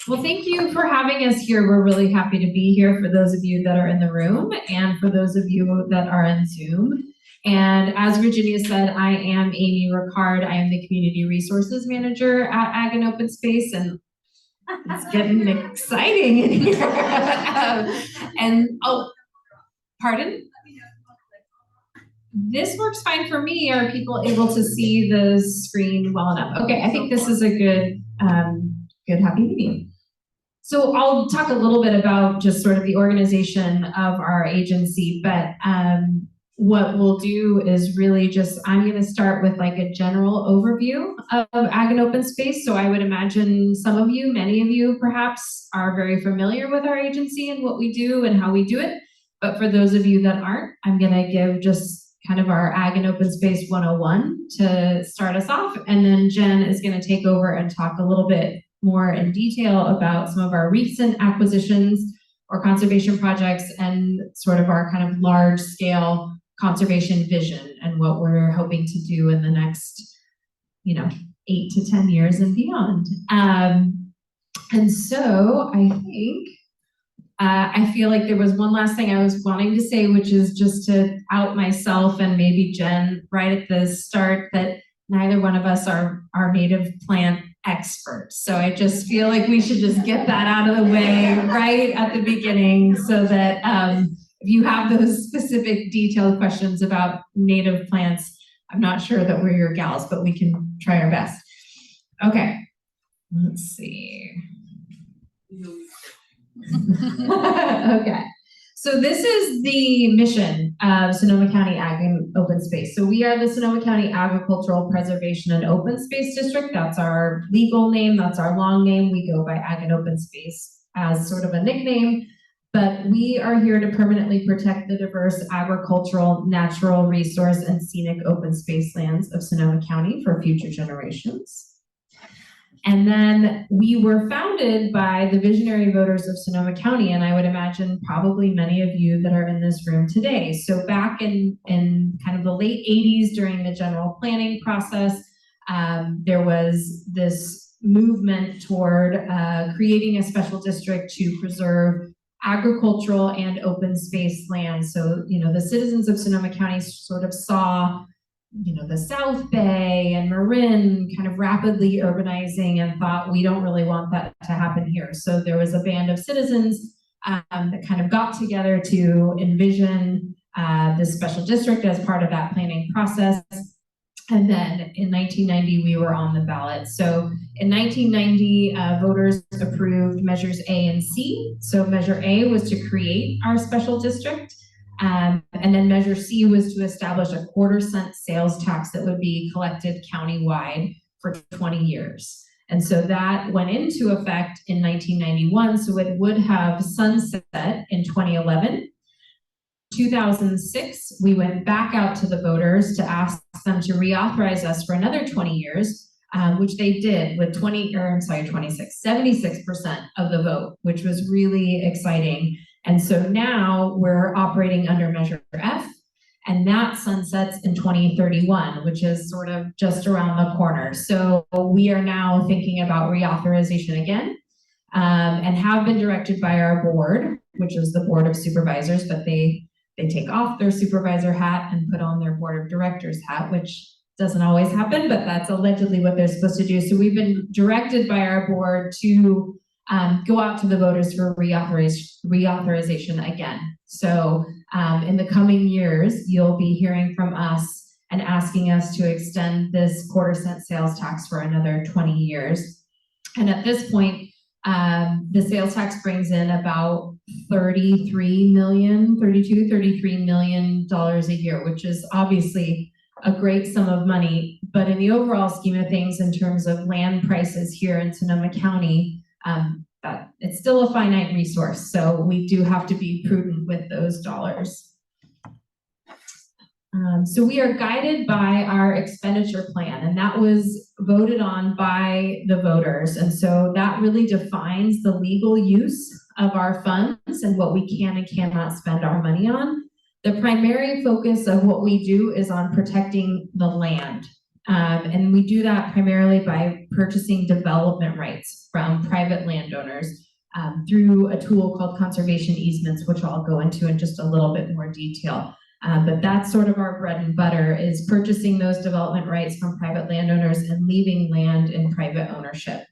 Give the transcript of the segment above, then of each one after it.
Well, thank you for having us here. We're really happy to be here for those of you that are in the room and for those of you that are on Zoom. And as Virginia said, I am Amy Ricard. I am the Community Resources Manager at Ag and Open Space, and it's getting exciting in here. Pardon? This works fine for me. Are people able to see the screen well enough? Okay, I think this is a good happy meeting. So I'll talk a little bit about just sort of the organization of our agency, but what we'll do is really just, I'm going to start with like a general overview of Ag and Open Space. So I would imagine some of you, many of you perhaps, are very familiar with our agency and what we do and how we do it. But for those of you that aren't, I'm going to give just kind of our Ag and Open Space 101 to start us off. And then Jen is going to take over and talk a little bit more in detail about some of our recent acquisitions or conservation projects and sort of our kind of large scale conservation vision and what we're hoping to do in the next, 8 to 10 years and beyond. And so I think, I feel like there was one last thing I was wanting to say, which is just to out myself and maybe Jen right at the start that neither one of us are native plant experts. So I just feel like we should just get that out of the way right at the beginning so that if you have those specific detailed questions about native plants, I'm not sure that we're your gals, but we can try our best. Okay, let's see. Okay, so this is the mission of Sonoma County Ag and Open Space. So we are the Sonoma County Agricultural Preservation and Open Space District. That's our legal name, that's our long name. We go by Ag and Open Space as sort of a nickname. But we are here to permanently protect the diverse agricultural, natural resource, and scenic open space lands of Sonoma County for future generations. And then we were founded by the visionary voters of Sonoma County, and I would imagine probably many of you that are in this room today. So back in kind of the late 80s during the general planning process, there was this movement toward creating a special district to preserve agricultural and open space land. So, the citizens of Sonoma County sort of saw, the South Bay and Marin kind of rapidly urbanizing and thought, we don't really want that to happen here. So there was a band of citizens that kind of got together to envision this special district as part of that planning process. And then in 1990, we were on the ballot. So in 1990, voters approved measures A and C. So measure A was to create our special district. And then measure C was to establish a 1/4-cent sales tax that would be collected countywide for 20 years. And so that went into effect in 1991. So it would have sunset in 2011. 2006, we went back out to the voters to ask them to reauthorize us for another 20 years, which they did with 76% of the vote, which was really exciting. And so now we're operating under Measure F, and that sunsets in 2031, which is sort of just around the corner. So we are now thinking about reauthorization again, and have been directed by our board, which is the Board of Supervisors, but they take off their supervisor hat and put on their board of directors hat, which doesn't always happen, but that's allegedly what they're supposed to do. So we've been directed by our board to go out to the voters for reauthorization again. So in the coming years, you'll be hearing from us and asking us to extend this 1/4-cent sales tax for another 20 years. And at this point, the sales tax brings in about $33 million a year, which is obviously a great sum of money. But in the overall scheme of things, in terms of land prices here in Sonoma County, that it's still a finite resource. So we do have to be prudent with those dollars. So we are guided by our expenditure plan, and that was voted on by the voters. And so that really defines the legal use of our funds and what we can and cannot spend our money on. The primary focus of what we do is on protecting the land. And we do that primarily by purchasing development rights from private landowners through a tool called conservation easements, which I'll go into in just a little bit more detail. But that's sort of our bread and butter, is purchasing those development rights from private landowners and leaving land in private ownership.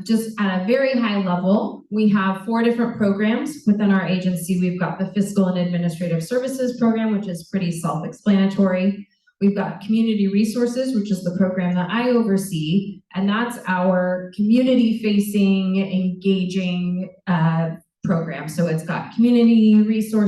Just at a very high level, we have 4 different programs within our agency. We've got the Fiscal and Administrative Services program, which is pretty self-explanatory. We've got Community Resources, which is the program that I oversee, and that's our community-facing, engaging program. So it's got community relations,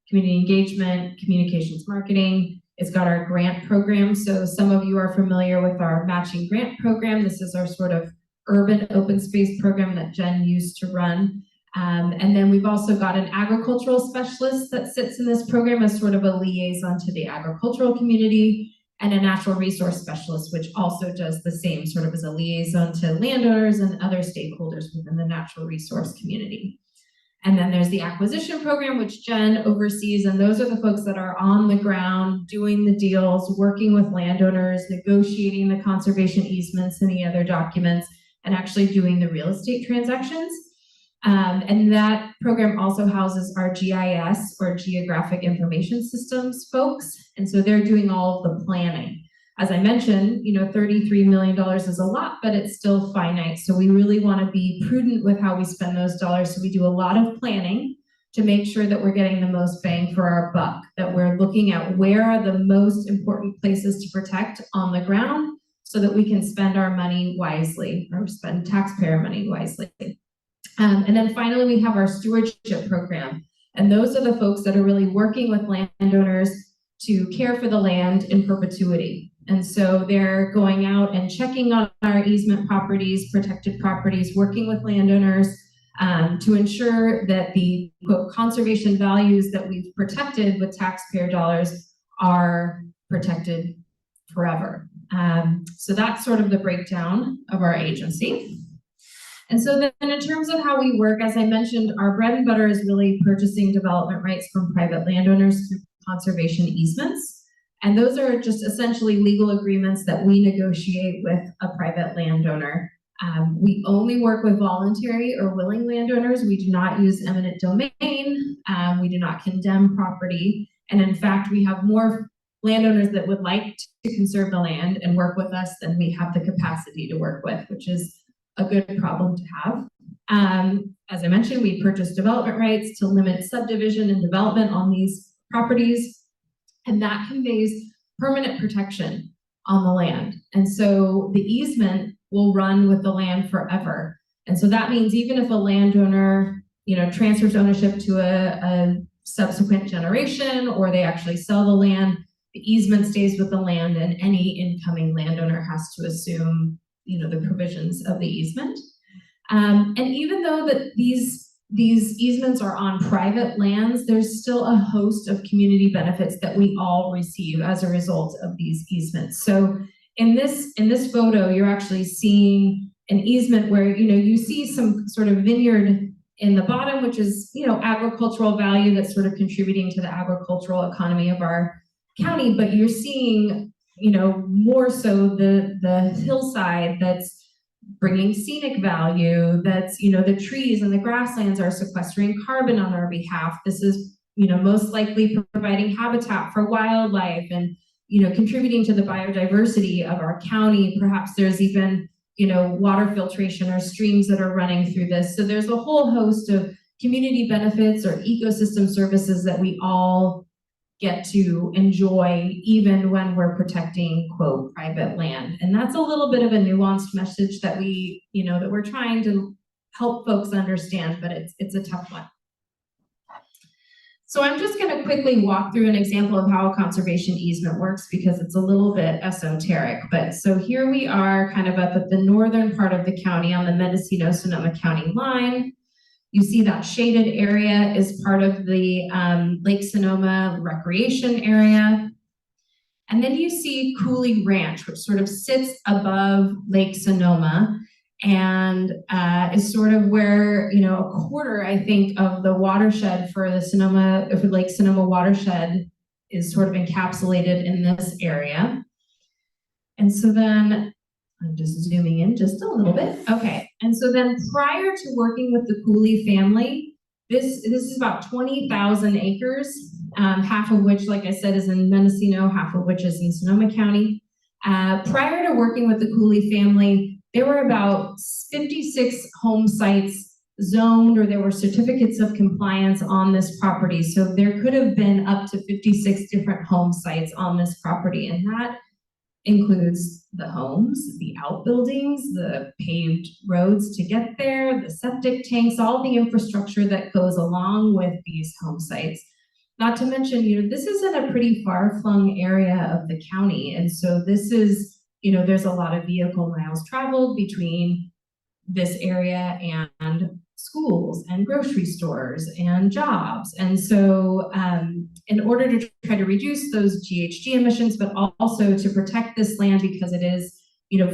community engagement, communications marketing. It's got our grant program. So some of you are familiar with our matching grant program. This is our sort of urban open space program that Jen used to run. And then we've also got an agricultural specialist that sits in this program as sort of a liaison to the agricultural community, and a natural resource specialist, which also does the same, sort of as a liaison to landowners and other stakeholders within the natural resource community. And then there's the acquisition program, which Jen oversees, and those are the folks that are on the ground doing the deals, working with landowners, negotiating the conservation easements and the other documents, and actually doing the real estate transactions. And that program also houses our GIS, or Geographic Information Systems folks, and so they're doing all of the planning. As I mentioned, $33 million is a lot, but it's still finite, so we really want to be prudent with how we spend those dollars, so we do a lot of planning to make sure that we're getting the most bang for our buck, that we're looking at where are the most important places to protect on the ground so that we can spend our money wisely, or spend taxpayer money wisely. And then finally, we have our stewardship program. And those are the folks that are really working with landowners to care for the land in perpetuity. And so they're going out and checking on our easement properties, protected properties, working with landowners to ensure that the quote, conservation values that we've protected with taxpayer dollars are protected forever. So that's sort of the breakdown of our agency. And so then in terms of how we work, as I mentioned, our bread and butter is really purchasing development rights from private landowners through conservation easements. And those are just essentially legal agreements that we negotiate with a private landowner. We only work with voluntary or willing landowners. We do not use eminent domain. We do not condemn property. And in fact, we have more landowners that would like to conserve the land and work with us than we have the capacity to work with, which is a good problem to have. As I mentioned, we purchase development rights to limit subdivision and development on these properties, and that conveys permanent protection on the land. And so the easement will run with the land forever. And so that means even if a landowner, transfers ownership to a subsequent generation, or they actually sell the land, the easement stays with the land, and any incoming landowner has to assume the provisions of the easement. And even though that these easements are on private lands, there's still a host of community benefits that we all receive as a result of these easements. So in this photo, you're actually seeing an easement where you see some sort of vineyard in the bottom, which is agricultural value that's sort of contributing to the agricultural economy of our county, but you're seeing more so the hillside that's bringing scenic value, that's, the trees and the grasslands are sequestering carbon on our behalf. This is, most likely providing habitat for wildlife and, contributing to the biodiversity of our county. Perhaps there's even, water filtration or streams that are running through this. So there's a whole host of community benefits or ecosystem services that we all get to enjoy even when we're protecting, quote, private land. And that's a little bit of a nuanced message that we, that we're trying to help folks understand, but it's a tough one. So I'm just gonna quickly walk through an example of how a conservation easement works because it's a little bit esoteric. But so here we are kind of up at the northern part of the county on the Mendocino-Sonoma County line. You see that shaded area is part of the Lake Sonoma recreation area. And then you see Cooley Ranch, which sort of sits above Lake Sonoma and is sort of where, a quarter, I think, of the watershed for the Lake Sonoma watershed is sort of encapsulated in this area. And so then, I'm just zooming in just a little bit. Okay, and so then prior to working with the Cooley family, this is about 20,000 acres, half of which, like I said, is in Mendocino, half of which is in Sonoma County. Prior to working with the Cooley family, there were about 56 home sites zoned, or there were certificates of compliance on this property. So there could have been up to 56 different home sites on this property, and that includes the homes, the outbuildings, the paved roads to get there, the septic tanks, all the infrastructure that goes along with these home sites. Not to mention, this is in a pretty far-flung area of the county, and so this is, there's a lot of vehicle miles traveled between this area and schools and grocery stores and jobs. And so in order to try to reduce those GHG emissions, but also to protect this land because it is,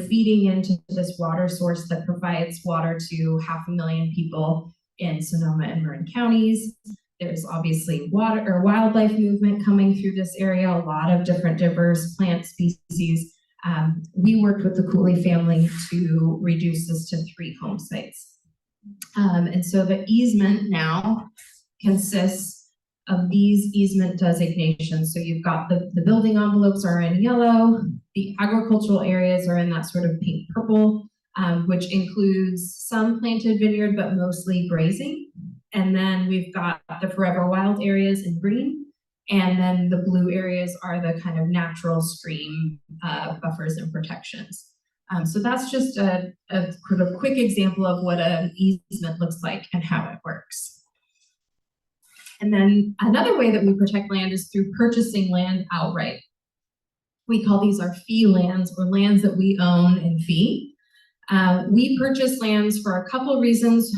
feeding into this water source that provides water to 500,000 people in Sonoma and Marin counties. There's obviously water or wildlife movement coming through this area, a lot of different diverse plant species. We worked with the Cooley family to reduce this to 3 home sites. And so the easement now consists of these easement designations. So you've got the building envelopes are in yellow, the agricultural areas are in that sort of pink purple, which includes some planted vineyard, but mostly grazing. And then we've got the forever wild areas in green. And then the blue areas are the kind of natural stream buffers and protections. So that's just a sort of quick example of what an easement looks like and how it works. And then another way that we protect land is through purchasing land outright. We call these our fee lands, or lands that we own in fee. We purchase lands for a couple reasons,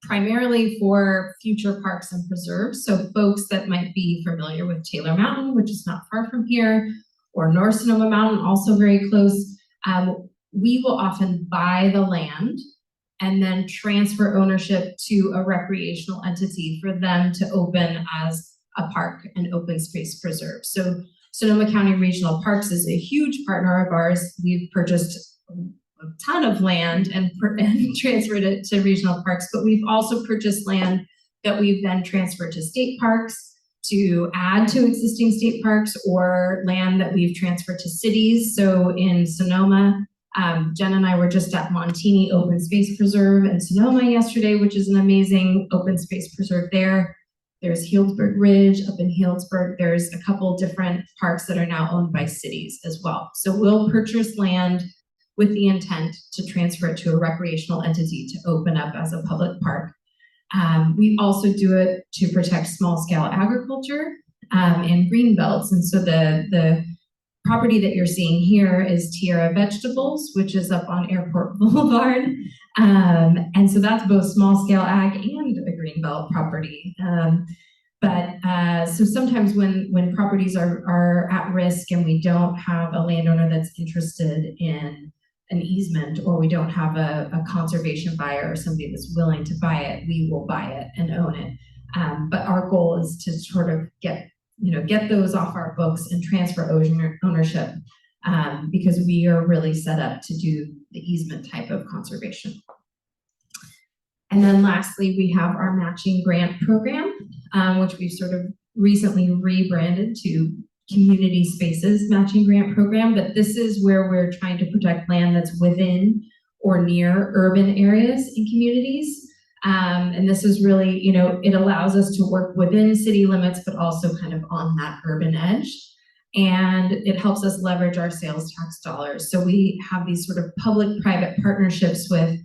primarily for future parks and preserves. So folks that might be familiar with Taylor Mountain, which is not far from here, or North Sonoma Mountain, also very close. We will often buy the land and then transfer ownership to a recreational entity for them to open as a park and open space preserve. So Sonoma County Regional Parks is a huge partner of ours. We've purchased a ton of land and transferred it to regional parks, but we've also purchased land that we've then transferred to state parks to add to existing state parks, or land that we've transferred to cities. So in Sonoma, Jen and I were just at Montini Open Space Preserve in Sonoma yesterday, which is an amazing open space preserve there. There's Healdsburg Ridge up in Healdsburg. There's a couple different parks that are now owned by cities as well. So we'll purchase land with the intent to transfer it to a recreational entity to open up as a public park. We also do it to protect small-scale agriculture and green belts. And so the property that you're seeing here is Tierra Vegetables, which is up on Airport Boulevard. And so that's both small-scale ag and a green belt property. So sometimes when properties are at risk and we don't have a landowner that's interested in an easement, or we don't have a conservation buyer or somebody that's willing to buy it, we will buy it and own it. But our goal is to sort of get those off our books and transfer ownership, because we are really set up to do the easement type of conservation. And then lastly, we have our matching grant program, which we've sort of recently rebranded to Community Spaces Matching Grant Program, but this is where we're trying to protect land that's within or near urban areas and communities. And this is really, it allows us to work within city limits, but also kind of on that urban edge. And it helps us leverage our sales tax dollars. So we have these sort of public-private partnerships with,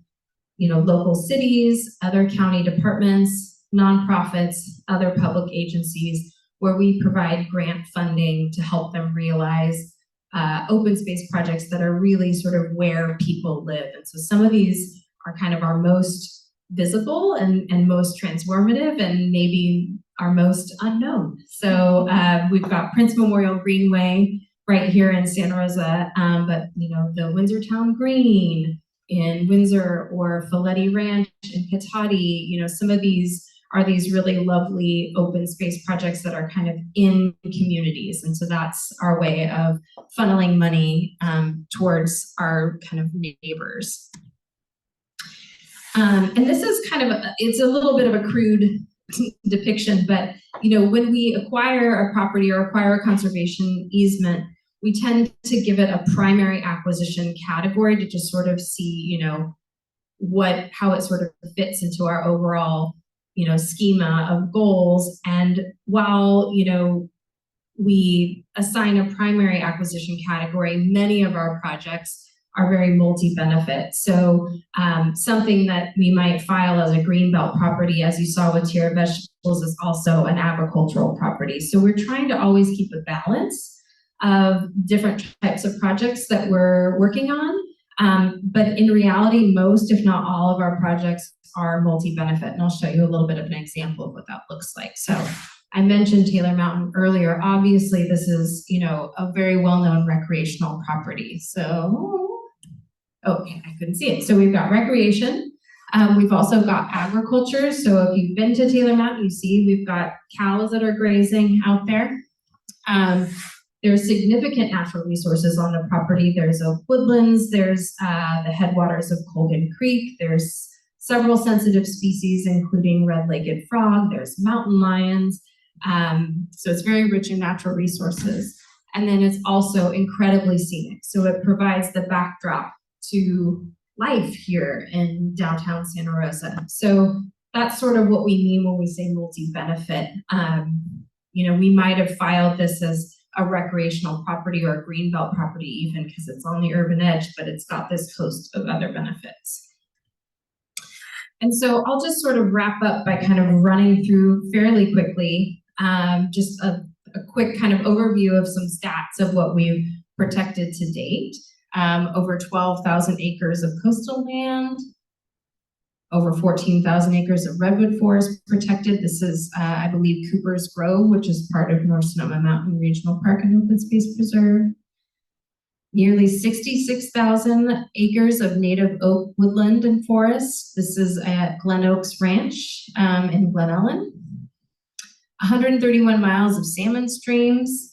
local cities, other county departments, nonprofits, other public agencies, where we provide grant funding to help them realize open space projects that are really sort of where people live. And so some of these are kind of our most visible and most transformative, and maybe our most unknown. So we've got Prince Memorial Greenway right here in Santa Rosa, but the Windsortown Green in Windsor, or Folletti Ranch in Cotati, some of these are these really lovely open space projects that are kind of in communities. And so that's our way of funneling money towards our kind of neighbors. And this is kind of, it's a little bit of a crude depiction, but when we acquire a property or acquire a conservation easement, we tend to give it a primary acquisition category to just sort of see, how it sort of fits into our overall, schema of goals. And while, we assign a primary acquisition category, many of our projects are very multi-benefit. So something that we might file as a greenbelt property, as you saw with tier vegetables, is also an agricultural property. So we're trying to always keep a balance of different types of projects that we're working on. But in reality, most, if not all, of our projects are multi-benefit. And I'll show you a little bit of an example of what that looks like. So I mentioned Taylor Mountain earlier. Obviously, this is, a very well-known recreational property. So, okay, I couldn't see it. So we've got recreation. We've also got agriculture. So if you've been to Taylor Mountain, you see we've got cows that are grazing out there. There's significant natural resources on the property. There's woodlands, there's the headwaters of Colgan Creek, there's several sensitive species, including red-legged frog, there's mountain lions. So it's very rich in natural resources. And then it's also incredibly scenic. So it provides the backdrop to life here in downtown Santa Rosa. So that's sort of what we mean when we say multi-benefit. We might have filed this as a recreational property or a greenbelt property even because it's on the urban edge, but it's got this host of other benefits. And so I'll just sort of wrap up by kind of running through fairly quickly just a quick kind of overview of some stats of what we've protected to date. Over 12,000 acres of coastal land, over 14,000 acres of redwood forest protected. This is, I believe, Cooper's Grove, which is part of North Sonoma Mountain Regional Park and Open Space Preserve. Nearly 66,000 acres of native oak woodland and forest. This is at Glen Oaks Ranch in Glen Ellen. 131 miles of salmon streams.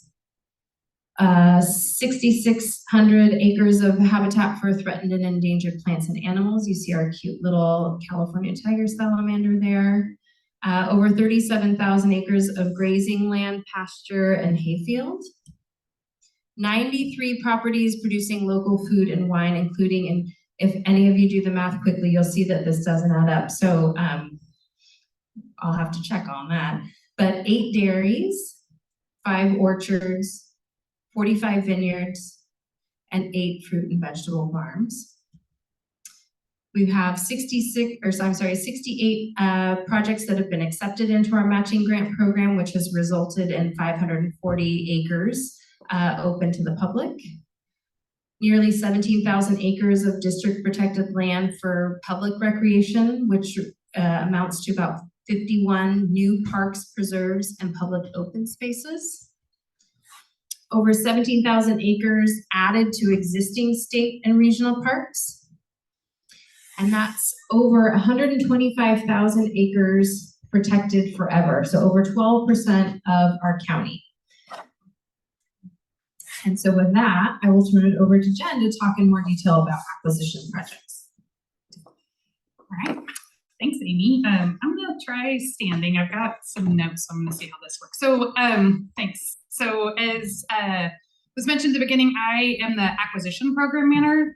6,600 acres of habitat for threatened and endangered plants and animals. You see our cute little California tiger salamander there. Over 37,000 acres of grazing land, pasture, and hayfield. 93 properties producing local food and wine, including, and if any of you do the math quickly, you'll see that this doesn't add up. So I'll have to check on that. But 8 dairies, 5 orchards, 45 vineyards, and 8 fruit and vegetable farms. We have 68 projects that have been accepted into our matching grant program, which has resulted in 540 acres open to the public. Nearly 17,000 acres of district protected land for public recreation, which amounts to about 51 new parks, preserves, and public open spaces. Over 17,000 acres added to existing state and regional parks. And that's over 125,000 acres protected forever. So over 12% of our county. And so with that, I will turn it over to Jen to talk in more detail about acquisition projects. All right. Thanks, Amy. I'm gonna try standing. I've got some notes, so I'm gonna see how this works. So thanks. So as was mentioned at the beginning, I am the acquisition program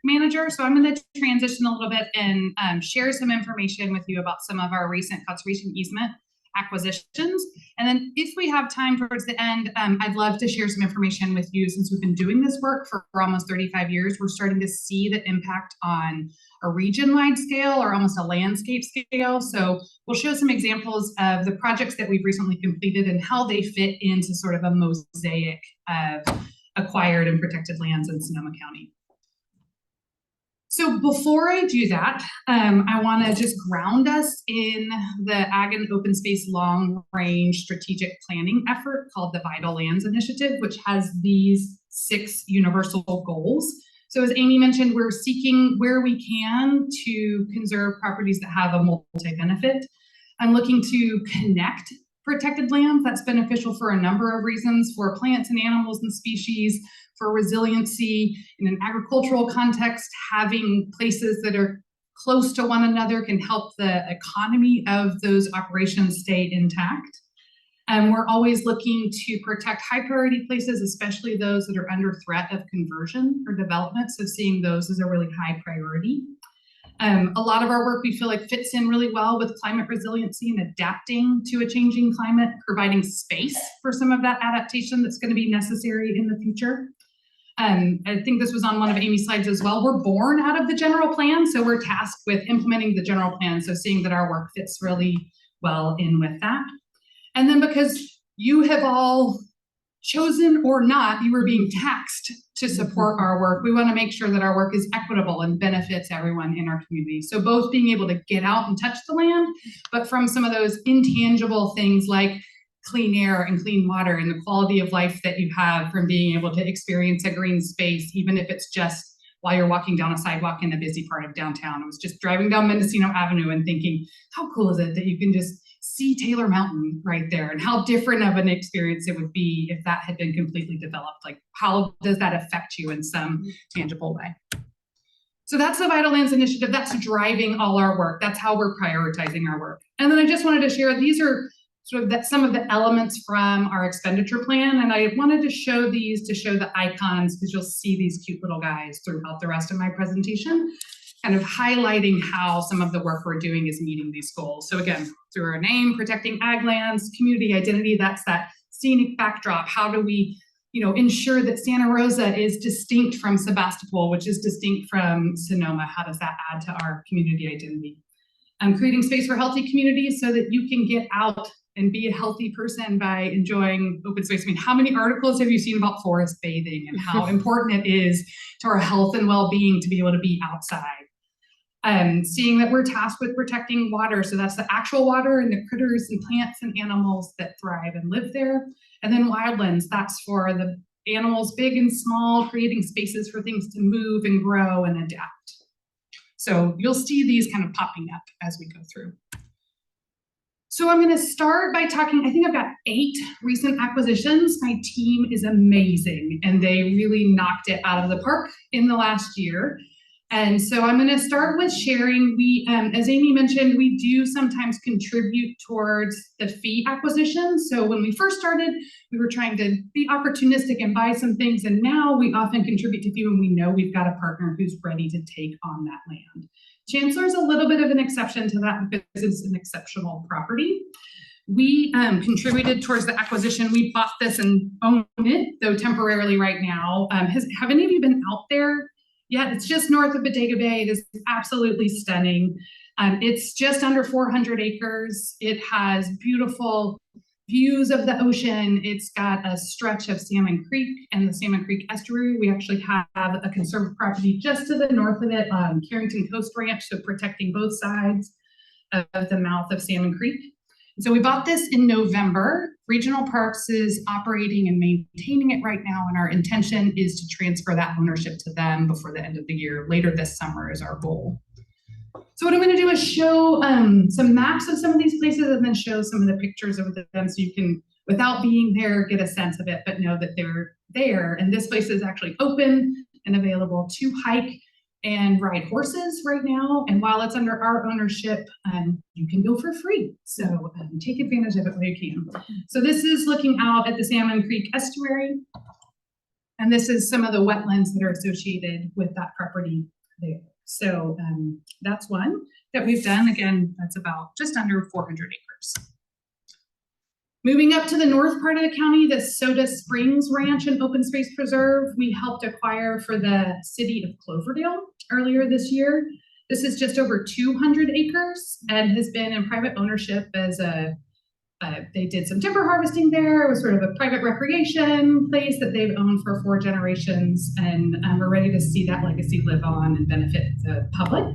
manager. So I'm gonna transition a little bit and share some information with you about some of our recent conservation easement acquisitions. And then if we have time towards the end, I'd love to share some information with you. Since we've been doing this work for almost 35 years, we're starting to see the impact on a region-wide scale or almost a landscape scale. So we'll show some examples of the projects that we've recently completed and how they fit into sort of a mosaic of acquired and protected lands in Sonoma County. So before I do that, I want to just ground us in the Ag and Open Space Long Range Strategic Planning effort called the Vital Lands Initiative, which has these 6 universal goals. So as Amy mentioned, we're seeking where we can to conserve properties that have a multi-benefit. I'm looking to connect protected lands. That's beneficial for a number of reasons, for plants and animals and species, for resiliency in an agricultural context. Having places that are close to one another can help the economy of those operations stay intact. And we're always looking to protect high priority places, especially those that are under threat of conversion or development. So seeing those as a really high priority. A lot of our work we feel like fits in really well with climate resiliency and adapting to a changing climate, providing space for some of that adaptation that's going to be necessary in the future. I think this was on one of Amy's slides as well. We're born out of the general plan, so we're tasked with implementing the general plan. So seeing that our work fits really well in with that. And then because you have all chosen or not, you were being taxed to support our work. We want to make sure that our work is equitable and benefits everyone in our community. So both being able to get out and touch the land, but from some of those intangible things like clean air and clean water and the quality of life that you have from being able to experience a green space, even if it's just while you're walking down a sidewalk in a busy part of downtown. I was just driving down Mendocino Avenue and thinking, how cool is it that you can just see Taylor Mountain right there, and how different of an experience it would be if that had been completely developed. Like, how does that affect you in some tangible way? So that's the Vital Lands Initiative. That's driving all our work. That's how we're prioritizing our work. And then I just wanted to share, these are sort of some of the elements from our expenditure plan. And I wanted to show these to show the icons, because you'll see these cute little guys throughout the rest of my presentation, kind of highlighting how some of the work we're doing is meeting these goals. So again, through our name, protecting ag lands, community identity, that's that scenic backdrop. How do we, ensure that Santa Rosa is distinct from Sebastopol, which is distinct from Sonoma? How does that add to our community identity? Creating space for healthy communities so that you can get out and be a healthy person by enjoying open space. I mean, how many articles have you seen about forest bathing and how important it is to our health and well-being to be able to be outside? Seeing that we're tasked with protecting water. So that's the actual water and the critters and plants and animals that thrive and live there. And then wildlands, that's for the animals big and small, creating spaces for things to move and grow and adapt. So you'll see these kind of popping up as we go through. So I'm going to start by talking, I think I've got 8 recent acquisitions. My team is amazing, and they really knocked it out of the park in the last year. And so I'm going to start with sharing. We, as Amy mentioned, we do sometimes contribute towards the fee acquisition. So when we first started, we were trying to be opportunistic and buy some things. And now we often contribute to fee when we know we've got a partner who's ready to take on that land. Chancellor's a little bit of an exception to that because it's an exceptional property. We contributed towards the acquisition. We bought this and own it, though temporarily right now. Have any of you been out there? Yeah, it's just north of Bodega Bay. It is absolutely stunning. It's just under 400 acres. It has beautiful views of the ocean. It's got a stretch of Salmon Creek and the Salmon Creek estuary. We actually have a conserved property just to the north of it, Carrington Coast Ranch, so protecting both sides of the mouth of Salmon Creek. So we bought this in November. Regional Parks is operating and maintaining it right now, and our intention is to transfer that ownership to them before the end of the year. Later this summer is our goal. So what I'm going to do is show some maps of some of these places and then show some of the pictures of them so you can, without being there, get a sense of it, but know that they're there. And this place is actually open and available to hike and ride horses right now. And while it's under our ownership, you can go for free. So take advantage of it while you can. So this is looking out at the Salmon Creek estuary. And this is some of the wetlands that are associated with that property there. So that's one that we've done. Again, that's about just under 400 acres. Moving up to the north part of the county, the Soda Springs Ranch and Open Space Preserve, we helped acquire for the city of Cloverdale earlier this year. This is just over 200 acres and has been in private ownership as they did some timber harvesting there. It was sort of a private recreation place that they've owned for 4 generations, and we're ready to see that legacy live on and benefit the public.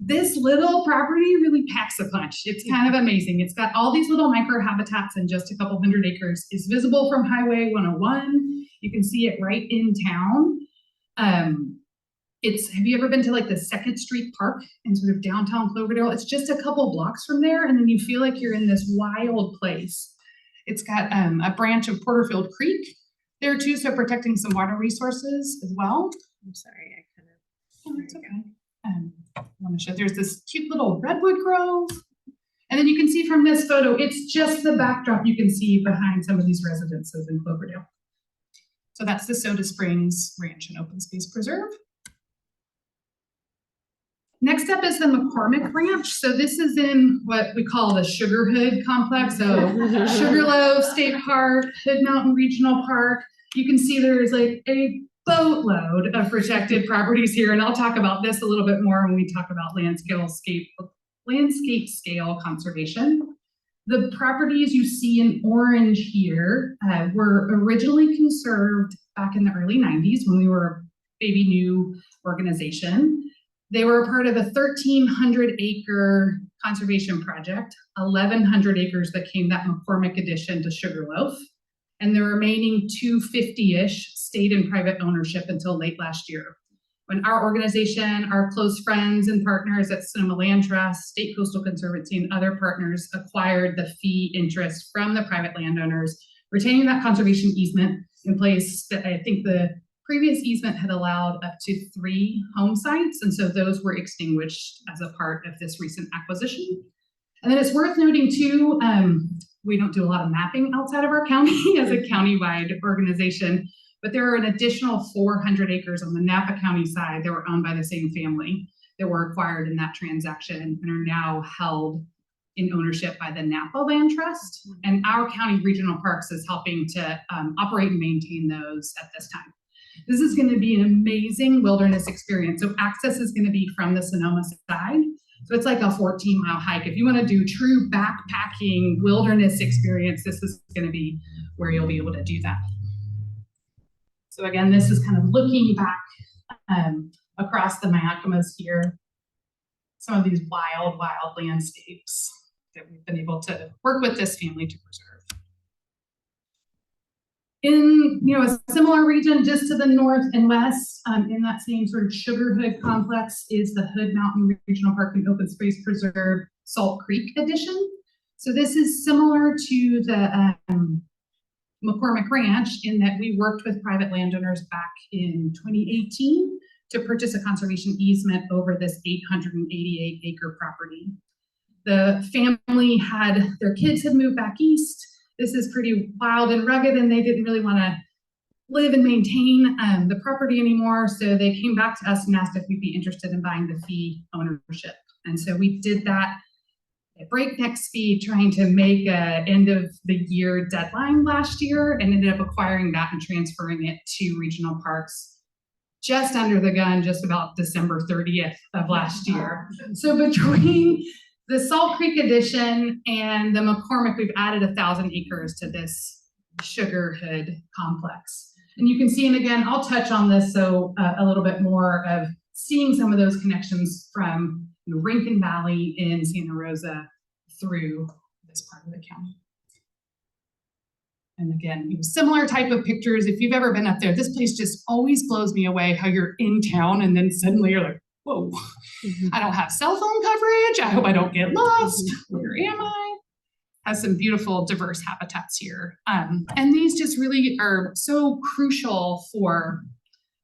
This little property really packs a punch. It's kind of amazing. It's got all these little micro habitats in just a couple hundred acres. It's visible from Highway 101. You can see it right in town. have you ever been to like the 2nd Street Park in sort of downtown Cloverdale? It's just a couple blocks from there, and then you feel like you're in this wild place. It's got a branch of Porterfield Creek there too, so protecting some water resources as well. I'm sorry, I kind of. Oh, it's okay. I want to show, there's this cute little redwood grove. And then you can see from this photo, it's just the backdrop you can see behind some of these residences in Cloverdale. So that's the Soda Springs Ranch and Open Space Preserve. Next up is the McCormick Ranch. So this is in what we call the Sugar Hood complex. So Sugarloaf State Park, Hood Mountain Regional Park. You can see there's like a boatload of protected properties here. And I'll talk about this a little bit more when we talk about landscape scale conservation. The properties you see in orange here were originally conserved back in the early 90s when we were a baby new organization. They were a part of a 1,300-acre conservation project, 1,100 acres became that McCormick addition to Sugarloaf, and the remaining 250-ish stayed in private ownership until late last year. When our organization, our close friends and partners at Sonoma Land Trust, State Coastal Conservancy, and other partners acquired the fee interest from the private landowners, retaining that conservation easement in place. That I think the previous easement had allowed up to 3 home sites, and so those were extinguished as a part of this recent acquisition. And then it's worth noting too, we don't do a lot of mapping outside of our county as a countywide organization, but there are an additional 400 acres on the Napa County side that were owned by the same family that were acquired in that transaction and are now held in ownership by the Napa Land Trust. And our county regional parks is helping to operate and maintain those at this time. This is going to be an amazing wilderness experience. So access is going to be from the Sonoma side. So it's like a 14-mile hike. If you want to do true backpacking wilderness experience, this is going to be where you'll be able to do that. So again, this is kind of looking back across the Mayacamas here. Some of these wild, wild landscapes that we've been able to work with this family to preserve. In a similar region just to the north and west, in that same sort of Sugar Hood complex is the Hood Mountain Regional Park and Open Space Preserve Salt Creek addition. So this is similar to the McCormick Ranch in that we worked with private landowners back in 2018 to purchase a conservation easement over this 888-acre property. The family their kids had moved back east. This is pretty wild and rugged, and they didn't really want to live and maintain the property anymore. So they came back to us and asked if we'd be interested in buying the fee ownership. And so we did that at breakneck speed, trying to make an end of the year deadline last year, and ended up acquiring that and transferring it to regional parks just under the gun, just about December 30th of last year. So between the Salt Creek addition and the McCormick, we've added 1,000 acres to this Sugar Hood complex. And you can see, and again, I'll touch on this so a little bit more of seeing some of those connections from Rincon Valley in Santa Rosa through this part of the county. And again, similar type of pictures. If you've ever been up there, this place just always blows me away how you're in town and then suddenly you're like, whoa, I don't have cell phone coverage. I hope I don't get lost. Where am I? Has some beautiful diverse habitats here. And these just really are so crucial for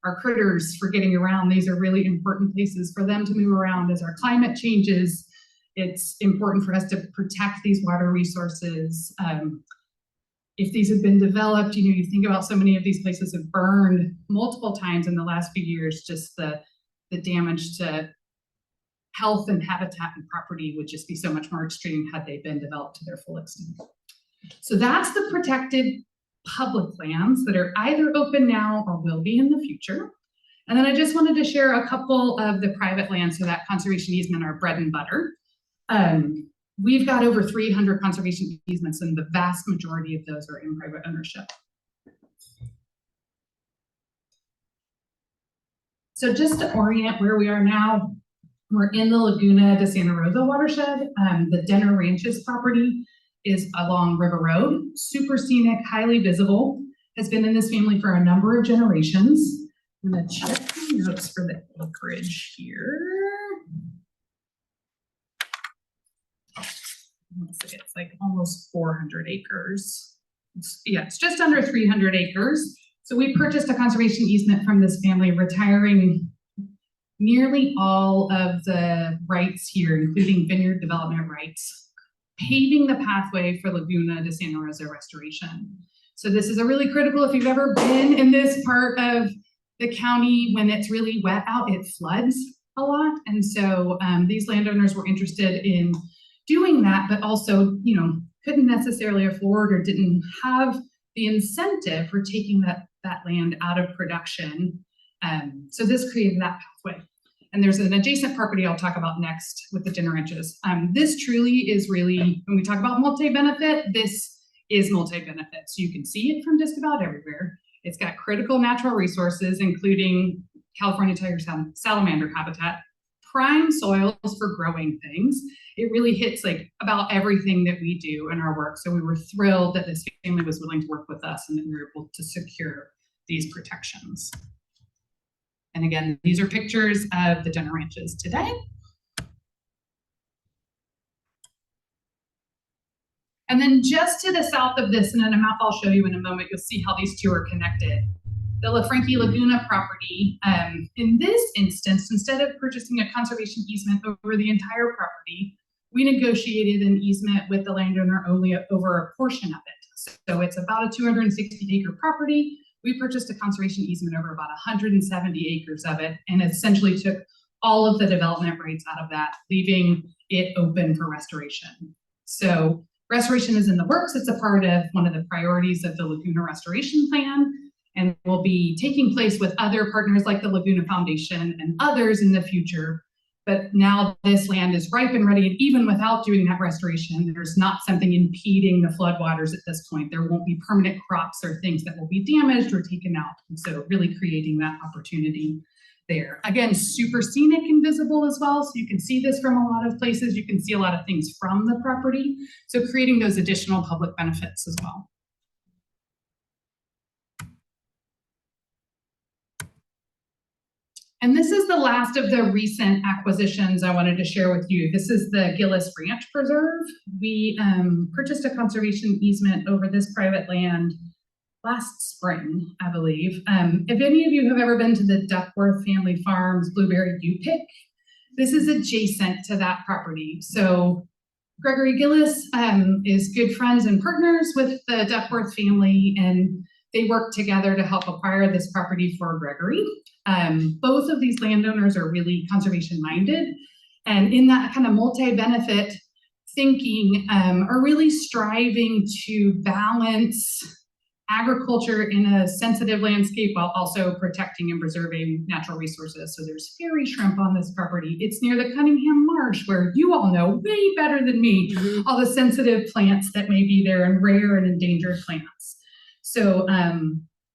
our critters for getting around. These are really important places for them to move around as our climate changes. It's important for us to protect these water resources. If these have been developed, you think about so many of these places have burned multiple times in the last few years, just the damage to health and habitat and property would just be so much more extreme had they been developed to their full extent. So that's the protected public lands that are either open now or will be in the future. And then I just wanted to share a couple of the private lands so that conservation easement are bread and butter. We've got over 300 conservation easements, and the vast majority of those are in private ownership. So just to orient where we are now, we're in the Laguna de Santa Rosa watershed. The Denner Ranches property is along River Road, super scenic, highly visible, has been in this family for a number of generations. I'm gonna check the notes for the acreage here. Let's see, it's like almost 400 acres. It's just under 300 acres. So we purchased a conservation easement from this family, retiring nearly all of the rights here, including vineyard development rights, paving the pathway for Laguna de Santa Rosa restoration. So this is a really critical, if you've ever been in this part of the county, when it's really wet out, it floods a lot. And so these landowners were interested in doing that, but also, you know, couldn't necessarily afford or didn't have the incentive for taking that land out of production. So this created that pathway. And there's an adjacent property I'll talk about next with the Dinner Ranches. This truly is really, when we talk about multi-benefit, this is multi-benefit. So you can see it from just about everywhere. It's got critical natural resources, including California tiger salamander habitat, prime soils for growing things. It really hits like about everything that we do in our work. So we were thrilled that this family was willing to work with us and that we were able to secure these protections. And again, these are pictures of the Dinner Ranches today. And then just to the south of this, and in a map I'll show you in a moment, you'll see how these two are connected. The La Frankie Laguna property, in this instance, instead of purchasing a conservation easement over the entire property, we negotiated an easement with the landowner only over a portion of it. So it's about a 260-acre property. We purchased a conservation easement over about 170 acres of it and essentially took all of the development rights out of that, leaving it open for restoration. So restoration is in the works. It's a part of one of the priorities of the Laguna Restoration Plan and will be taking place with other partners like the Laguna Foundation and others in the future. But now this land is ripe and ready, and even without doing that restoration, there's not something impeding the floodwaters at this point. There won't be permanent crops or things that will be damaged or taken out. And so really creating that opportunity there. Again, super scenic and visible as well. So you can see this from a lot of places. You can see a lot of things from the property. So creating those additional public benefits as well. And this is the last of the recent acquisitions I wanted to share with you. This is the Gillis Ranch Preserve. We purchased a conservation easement over this private land last spring, I believe. If any of you have ever been to the Duckworth Family Farms Blueberry U-Pick, this is adjacent to that property. So Gregory Gillis is good friends and partners with the Duckworth family, and they work together to help acquire this property for Gregory. Both of these landowners are really conservation minded, and in that kind of multi-benefit thinking are really striving to balance agriculture in a sensitive landscape while also protecting and preserving natural resources. So there's fairy shrimp on this property. It's near the Cunningham Marsh, where you all know way better than me all the sensitive plants that may be there and rare and endangered plants. So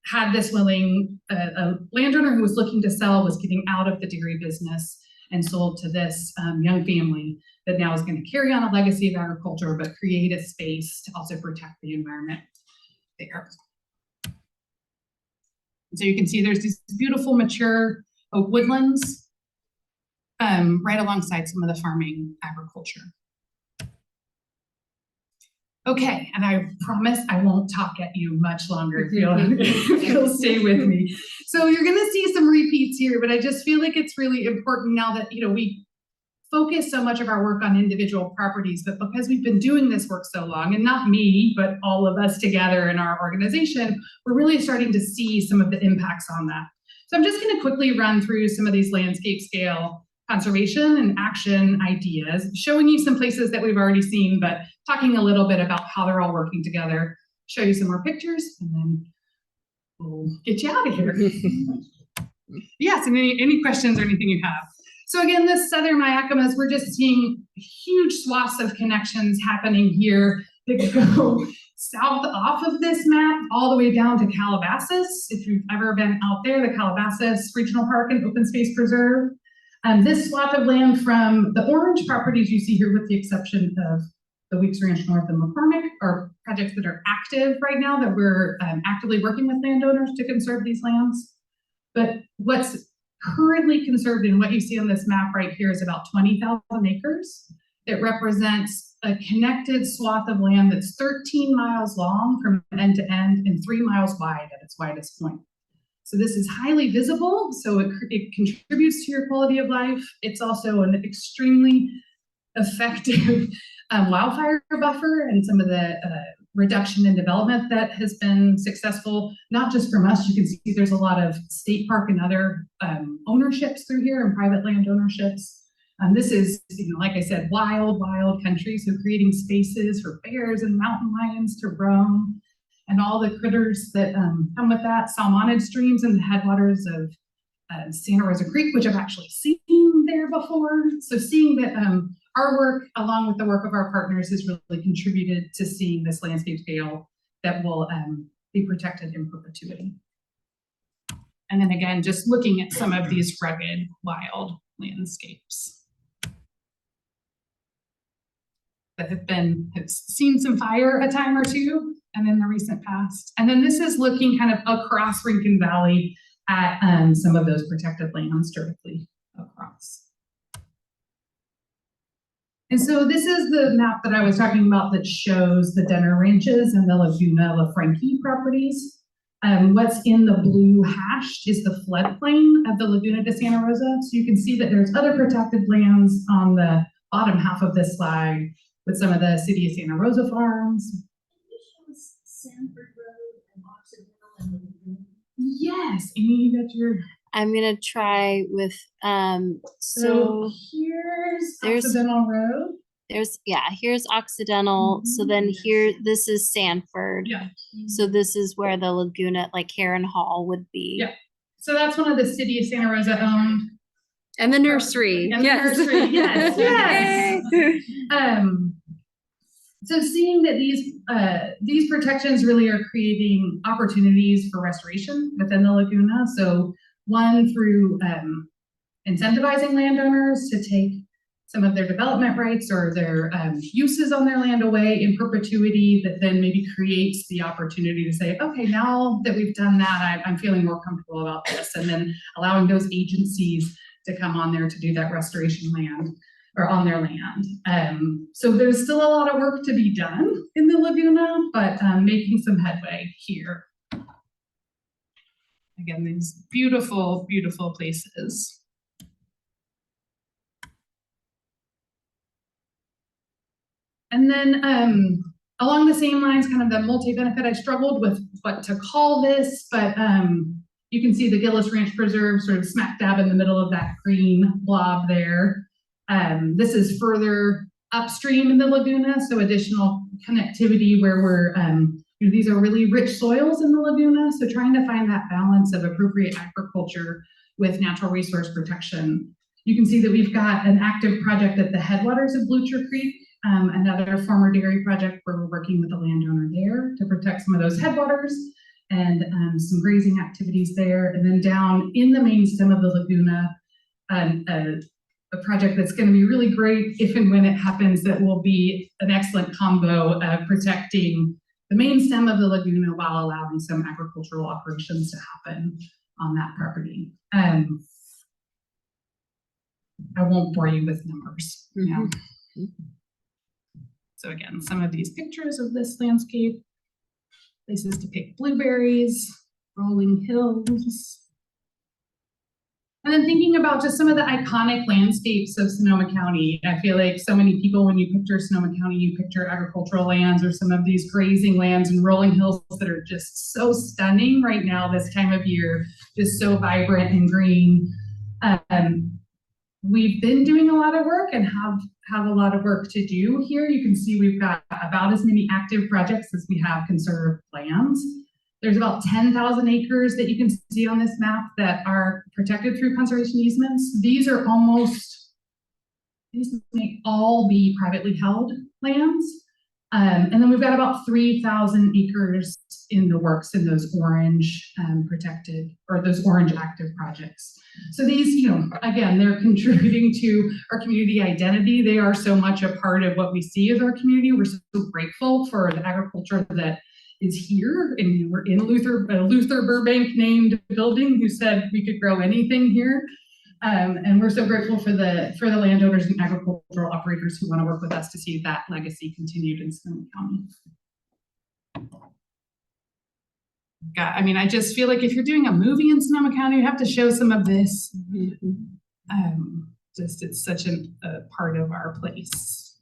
had this willing, a landowner who was looking to sell was getting out of the dairy business and sold to this young family that now is going to carry on a legacy of agriculture, but create a space to also protect the environment there. And so you can see there's these beautiful mature oak woodlands right alongside some of the farming agriculture. Okay, and I promise I won't talk at you much longer if you'll stay with me. So you're gonna see some repeats here, but I just feel like it's really important now that, you know, we focus so much of our work on individual properties, but because we've been doing this work so long, and not me, but all of us together in our organization, we're really starting to see some of the impacts on that. So I'm just gonna quickly run through some of these landscape scale conservation and action ideas, showing you some places that we've already seen, but talking a little bit about how they're all working together, show you some more pictures, and then we'll get you out of here. Yes, and any questions or anything you have. So again, this southern Mayacamas, we're just seeing huge swaths of connections happening here that go south off of this map all the way down to Calabasas. If you've ever been out there, the Calabasas Regional Park and Open Space Preserve. This swath of land from the orange properties you see here, with the exception of the Weeks Ranch North and McCormick, are projects that are active right now that we're actively working with landowners to conserve these lands. But what's currently conserved in what you see on this map right here is about 20,000 acres. It represents a connected swath of land that's 13 miles long from end to end and 3 miles wide at its widest point. So this is highly visible, so it contributes to your quality of life. It's also an extremely effective wildfire buffer, and some of the reduction in development that has been successful, not just from us. You can see there's a lot of state park and other ownerships through here, and private land ownerships. This is, like I said, wild country, so creating spaces for bears and mountain lions to roam, and all the critters that come with that, salmonid streams in the headwaters of Santa Rosa Creek, which I've actually seen there before. So seeing that our work, along with the work of our partners, has really contributed to seeing this landscape scale that will be protected in perpetuity. And then again, just looking at some of these rugged, wild landscapes that have seen some fire a time or two, and in the recent past. And then this is looking kind of across Rincon Valley at some of those protected lands directly across. And so this is the map that I was talking about that shows the Denner Ranches and the Laguna La Frankie properties. What's in the blue hashed is the floodplain of the Laguna de Santa Rosa. So you can see that there's other protected lands on the bottom half of this slide with some of the City of Santa Rosa farms. Sanford Road and Occidental and Laguna. Yes, Amy, that's your. I'm gonna try with So here's Occidental Road. Here's Occidental. So then here, this is Sanford. Yeah. So this is where the Laguna, like Heron Hall, would be. Yeah. So that's one of the City of Santa Rosa owned. And the nursery. And yes. The nursery, yes, yes. So seeing that these protections really are creating opportunities for restoration within the Laguna. So one, through incentivizing landowners to take some of their development rights or their uses on their land away in perpetuity, that then maybe creates the opportunity to say, okay, now that we've done that, I'm feeling more comfortable about this. And then allowing those agencies to come on there to do that restoration land or on their land. So there's still a lot of work to be done in the Laguna, but making some headway here. Again, these beautiful, beautiful places. And then along the same lines, kind of the multi-benefit, I struggled with what to call this, but you can see the Gillis Ranch Preserve sort of smack dab in the middle of that green blob there. This is further upstream in the Laguna, so additional connectivity where we're, these are really rich soils in the Laguna, so trying to find that balance of appropriate agriculture with natural resource protection. You can see that we've got an active project at the headwaters of Blucher Creek, another former dairy project where we're working with the landowner there to protect some of those headwaters and some grazing activities there. And then down in the main stem of the Laguna, a project that's going to be really great if and when it happens, that will be an excellent combo of protecting the main stem of the Laguna while allowing some agricultural operations to happen on that property. I won't bore you with numbers. Yeah. So again, some of these pictures of this landscape, places to pick blueberries, rolling hills. And then thinking about just some of the iconic landscapes of Sonoma County. I feel like so many people, when you picture Sonoma County, you picture agricultural lands or some of these grazing lands and rolling hills that are just so stunning right now this time of year, just so vibrant and green. We've been doing a lot of work and have a lot of work to do here. You can see we've got about as many active projects as we have conserved lands. There's about 10,000 acres that you can see on this map that are protected through conservation easements. These may all be privately held lands. And then we've got about 3,000 acres in the works in those orange protected, or those orange active projects. So these, again, they're contributing to our community identity. They are so much a part of what we see as our community. We're so grateful for the agriculture that is here, and we're in Luther Burbank named building, who said we could grow anything here. And we're so grateful for the landowners and agricultural operators who want to work with us to see that legacy continued in Sonoma County. God, I mean, I just feel like if you're doing a movie in Sonoma County, you have to show some of this. Just it's such a part of our place.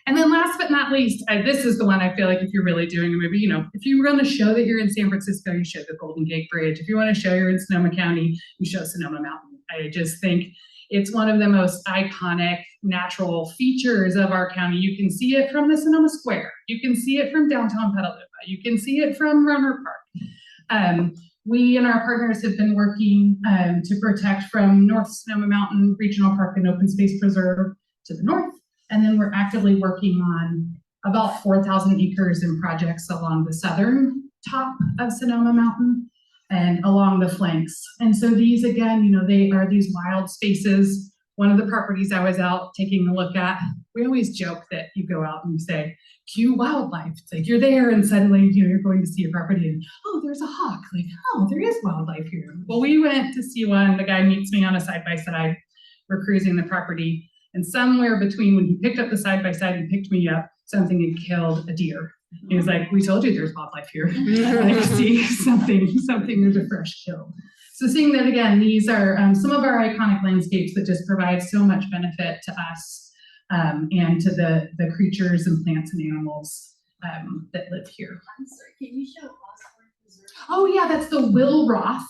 And then last but not least, this is the one I feel like if you're really doing a movie, you know, if you run a show that you're in San Francisco, you show the Golden Gate Bridge. If you want to show you're in Sonoma County, you show Sonoma Mountain. I just think it's one of the most iconic natural features of our county. You can see it from the Sonoma Square. You can see it from downtown Petaluma. You can see it from Runner Park. We and our partners have been working to protect from North Sonoma Mountain Regional Park and Open Space Preserve to the north. And then we're actively working on about 4,000 acres in projects along the southern top of Sonoma Mountain and along the flanks. And so these, again, you know, they are these wild spaces. One of the properties I was out taking a look at, we always joke that you go out and you say, cue wildlife. It's like you're there and suddenly, you know, you're going to see a property and, oh, there's a hawk. Like, oh, there is wildlife here. Well, we went to see one. The guy meets me on a side-by-side. We're cruising the property. And somewhere between when he picked up the side-by-side and picked me up, something had killed a deer. He was like, we told you there's wildlife here. And I see something, there's a fresh kill. So seeing that again, these are some of our iconic landscapes that just provide so much benefit to us and to the creatures and plants and animals that live here. I'm sorry, can you show Osborne Preserve? Oh yeah, that's the Will Roth,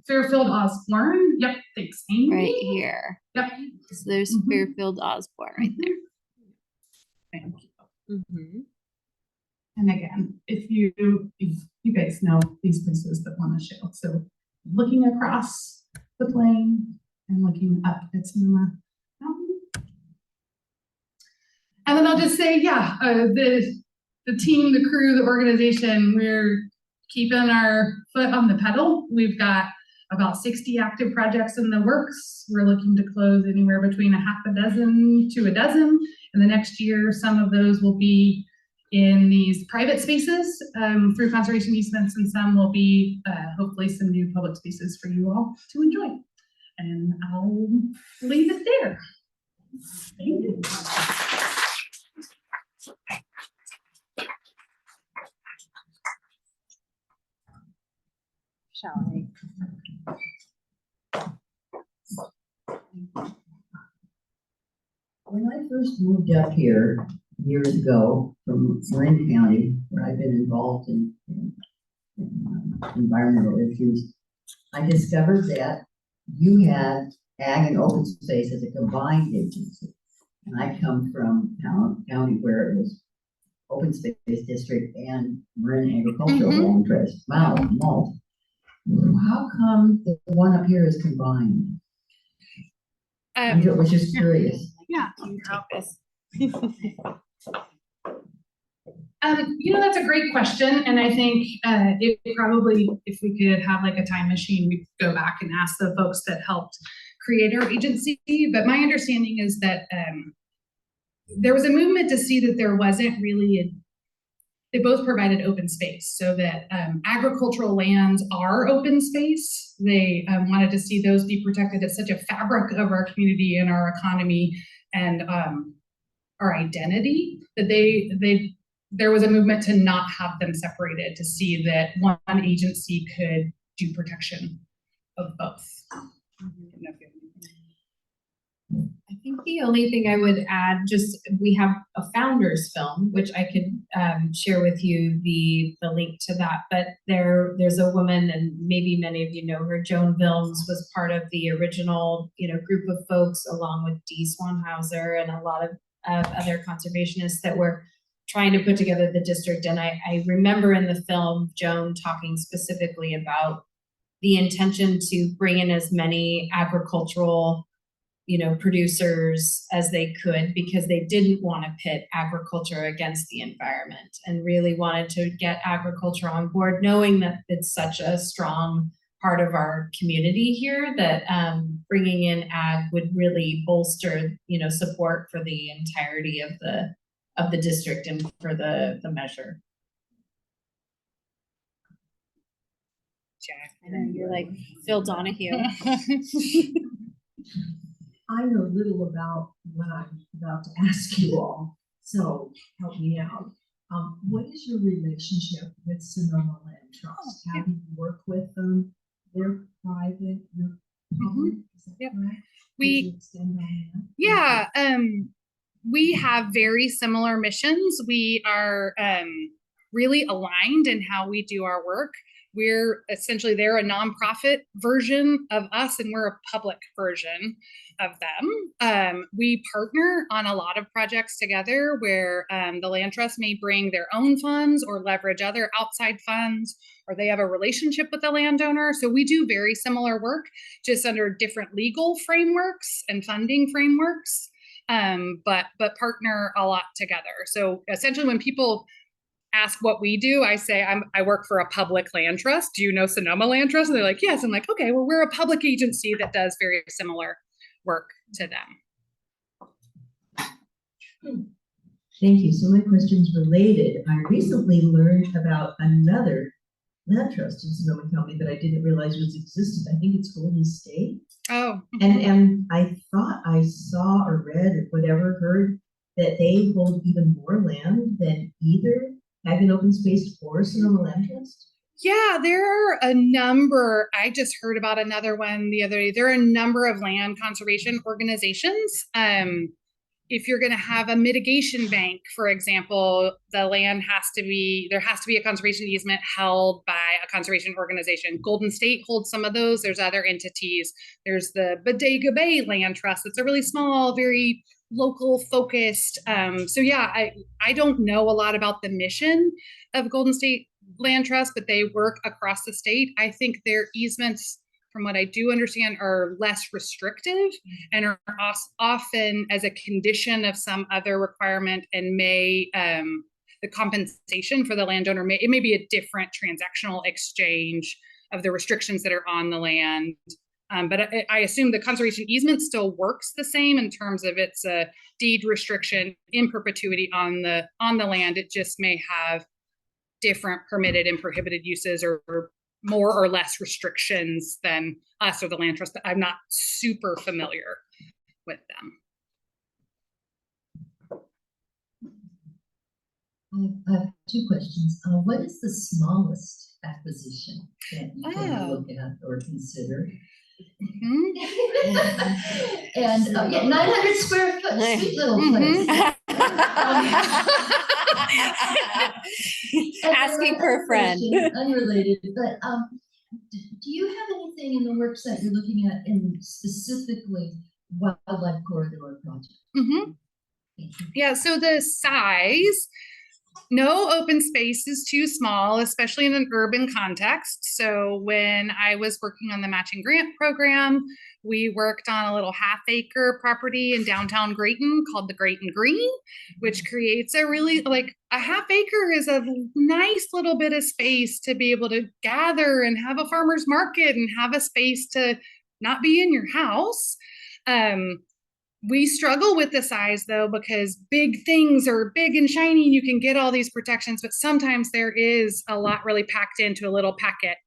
Fairfield Osborne. Yep, thanks, Amy. Right here. Yep. So there's Fairfield Osborne right there. Thank you. And again, if you guys know these places that want to show, so looking across the plain and looking up at Sonoma Mountain. And then I'll just say, yeah, the team, the crew, the organization, we're keeping our foot on the pedal. We've got about 60 active projects in the works. We're looking to close anywhere between a half a dozen to a dozen. In the next year, some of those will be in these private spaces through conservation easements, and some will be hopefully some new public spaces for you all to enjoy. And I'll leave it there. Thank you. Shall I? When I first moved up here years ago from Marin County, where I've been involved in environmental issues, I discovered that you had ag and open space as a combined agency. And I come from county where it was open space district and Marin agricultural land trust, Milo. How come the one up here is combined? I was just curious. Yeah. You take this. You know, that's a great question. And I think it probably, if we could have like a time machine, we'd go back and ask the folks that helped create our agency. But my understanding is that there was a movement to see that there wasn't really they both provided open space, so that agricultural lands are open space. They wanted to see those be protected. It's such a fabric of our community and our economy and our identity that there was a movement to not have them separated, to see that one agency could do protection of both. I think the only thing I would add, just we have a founders film, which I could share with you the link to that. But there's a woman, and maybe many of you know her, Joan Vilms, was part of the original group of folks, along with Dee Swanhauser and a lot of other conservationists that were trying to put together the district. And I remember in the film Joan talking specifically about the intention to bring in as many agricultural producers as they could, because they didn't want to pit agriculture against the environment, and really wanted to get agriculture on board, knowing that it's such a strong part of our community here that bringing in ag would really bolster, support for the entirety of the of the district and for the measure. Jack, I know you're like Phil Donahue. I know little about what I'm about to ask you all, so help me out. What is your relationship with Sonoma Land Trust? How do you work with them? They're private, you're public, is that Yep. correct? Could We, you extend on that? yeah, we have very similar missions. We are really aligned in how we do our work. We're essentially, they're a nonprofit version of us, and we're a public version of them. We partner on a lot of projects together where the land trust may bring their own funds or leverage other outside funds, or they have a relationship with the landowner. So we do very similar work, just under different legal frameworks and funding frameworks, but partner a lot together. So essentially, when people ask what we do, I say I work for a public land trust. Do you know Sonoma Land Trust? And they're like, yes. I'm like, okay, well, we're a public agency that does very similar work to them. Thank you. So my question's related. I recently learned about another land trust in Sonoma County that I didn't realize was existed. I think it's Golden State. Oh. And I thought I saw or read or whatever, heard that they hold even more land than either Ag and Open Space or Sonoma Land Trust. Yeah, there are a number. I just heard about another one the other day. There are a number of land conservation organizations. If you're going to have a mitigation bank, for example, there has to be a conservation easement held by a conservation organization. Golden State holds some of those. There's other entities. There's the Bodega Bay Land Trust. It's a really small, very local focused. So yeah, I don't know a lot about the mission of Golden State Land Trust, but they work across the state. I think their easements, from what I do understand, are less restrictive and are often as a condition of some other requirement, and may the compensation for the landowner it may be a different transactional exchange of the restrictions that are on the land. But I assume the conservation easement still works the same in terms of it's a deed restriction in perpetuity on the land. It just may have different permitted and prohibited uses, or more or less restrictions than us or the land trust. I'm not super familiar with them. I have two questions. What is the smallest acquisition that you can look at or consider? And yeah, 900 square foot, sweet little place. Asking for a friend. Unrelated, but do you have anything in the works that you're looking at in specifically wildlife corridor project? Yeah, so the size, no open space is too small, especially in an urban context. So when I was working on the matching grant program, we worked on a little half-acre property in downtown Grayton called the Grayton Green, which creates a really, like, a half-acre is a nice little bit of space to be able to gather and have a farmer's market and have a space to not be in your house. We struggle with the size though, because big things are big and shiny and you can get all these protections, but sometimes there is a lot really packed into a little packet.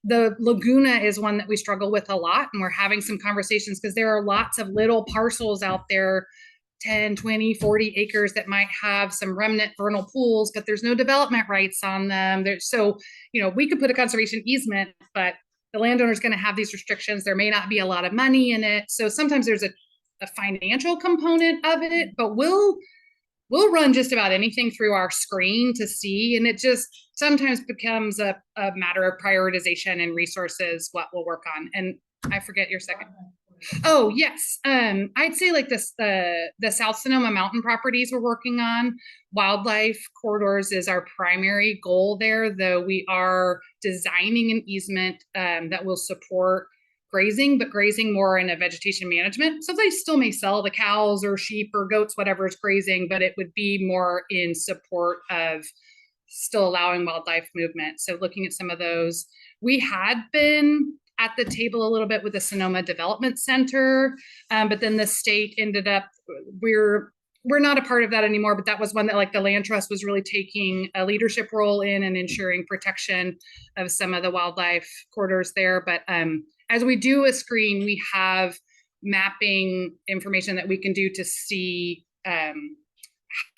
The Laguna is one that we struggle with a lot, and we're having some conversations because there are lots of little parcels out there, 10, 20, 40 acres that might have some remnant vernal pools, but there's no development rights on them. So, we could put a conservation easement, but the landowner is going to have these restrictions. There may not be a lot of money in it. So sometimes there's a financial component of it, but we'll run just about anything through our screen to see. And it just sometimes becomes a matter of prioritization and resources, what we'll work on. And I forget your second. Oh, yes. I'd say like this, the South Sonoma mountain properties we're working on, wildlife corridors is our primary goal there, though we are designing an easement that will support grazing, but grazing more in a vegetation management. So they still may sell the cows or sheep or goats, whatever is grazing, but it would be more in support of still allowing wildlife movement. So looking at some of those, we had been at the table a little bit with the Sonoma Development Center, but then the state ended up, we're we're not a part of that anymore, but that was one that like the land trust was really taking a leadership role in and ensuring protection of some of the wildlife corridors there. But as we do a screen, we have mapping information that we can do to see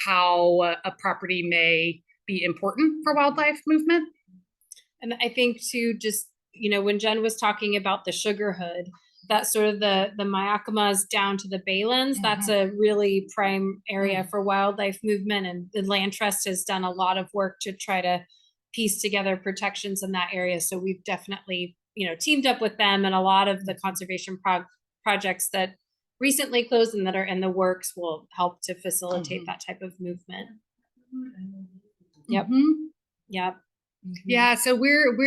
how a property may be important for wildlife movement. And I think too, just, you know, when Jen was talking about the sugar hood, that's sort of the Mayacamas down to the Baylands. That's a really prime area for wildlife movement, and the Land Trust has done a lot of work to try to piece together protections in that area. So we've definitely, you know, teamed up with them, and a lot of the conservation projects that recently closed and that are in the works will help to facilitate that type of movement. Yep. Yep. Yeah, so we're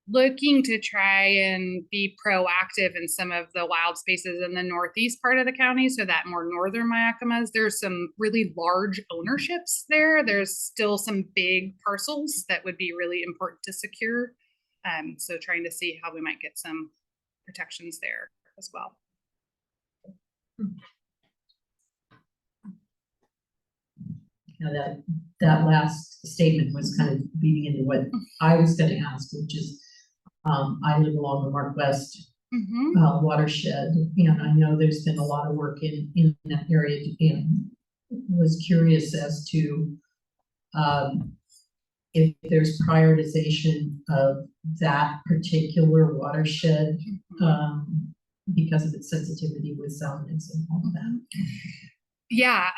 looking to try and be proactive in some of the wild spaces in the northeast part of the county, so that more northern Mayacamas, there's some really large ownerships there. There's still some big parcels that would be really important to secure. So trying to see how we might get some protections there as well. Now that last statement was kind of feeding into what I was going to ask, which is, I live along the Mark West watershed, and I know there's been a lot of work in that area, and was curious as to if there's prioritization of that particular watershed because of its sensitivity with salinity and all of that. Yeah,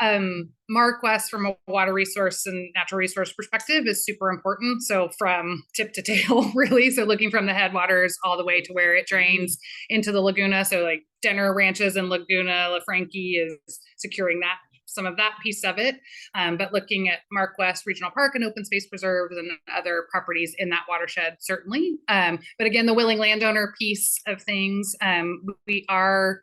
Mark West from a water resource and natural resource perspective is super important. So from tip to tail, really. So looking from the headwaters all the way to where it drains into the Laguna. So like Denner Ranches and Laguna La Frankie is securing that, some of that piece of it. But looking at Mark West Regional Park and open space preserves and other properties in that watershed, certainly. But again, the willing landowner piece of things, we are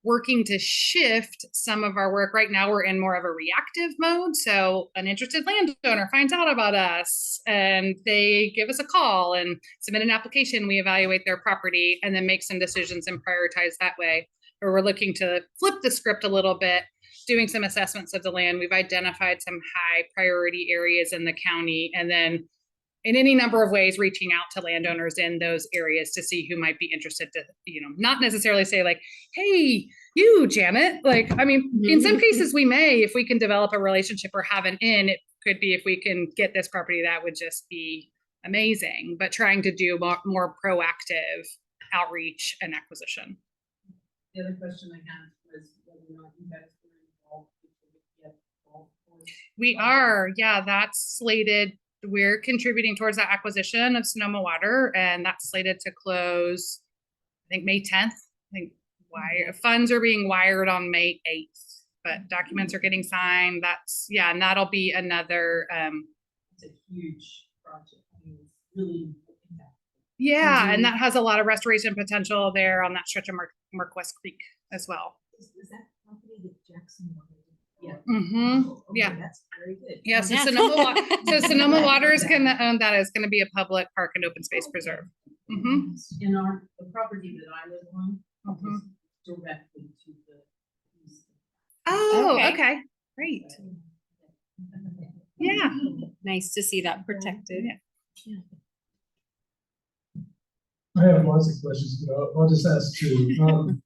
working to shift some of our work. Right now, we're in more of a reactive mode. So an interested landowner finds out about us and they give us a call and submit an application. We evaluate their property and then make some decisions and prioritize that way. Or we're looking to flip the script a little bit, doing some assessments of the land. We've identified some high priority areas in the county, and then in any number of ways, reaching out to landowners in those areas to see who might be interested to, you know, not necessarily say like, hey, you, Janet, like, I mean, in some cases we may, if we can develop a relationship or have an in, it could be if we can get this property, that would just be amazing, but trying to do more proactive outreach and acquisition. The other question I had was whether or not you guys were involved with the golf course. We are, yeah, that's slated. We're contributing towards that acquisition of Sonoma Water, and that's slated to close, I think, May 10th. I think funds are being wired on May 8th, but documents are getting signed. That's, yeah, and that'll be another. It's a huge project. I mean, it's really impactful. Yeah, and that has a lot of restoration potential there on that stretch of Mark West Creek as well. Is that property that Jackson wanted? Yeah. Okay, Yeah, that's very good. Yeah, so Yeah. Sonoma Water is going to own that. It's going to be a public park and open space preserve. And the property that I live on is directly to the east. Oh, Okay. okay, great. Yeah. Nice to see that protected. I have lots of questions, but I'll just ask two.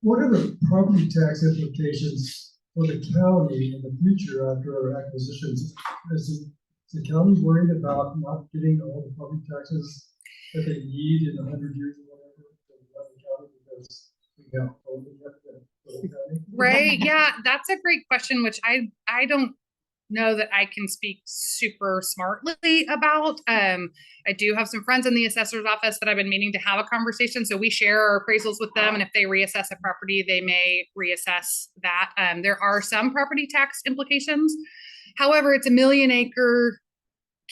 What are the property tax implications for the county in the future after our acquisitions? Is the county worried about not getting all the property taxes that they need in 100 years or whatever to run the county because we have COVID yet in the whole county? Right. Yeah, that's a great question, which I don't know that I can speak super smartly about. I do have some friends in the assessor's office that I've been meaning to have a conversation. So we share our appraisals with them, and if they reassess a property, they may reassess that. There are some property tax implications. However, it's a 1 million acre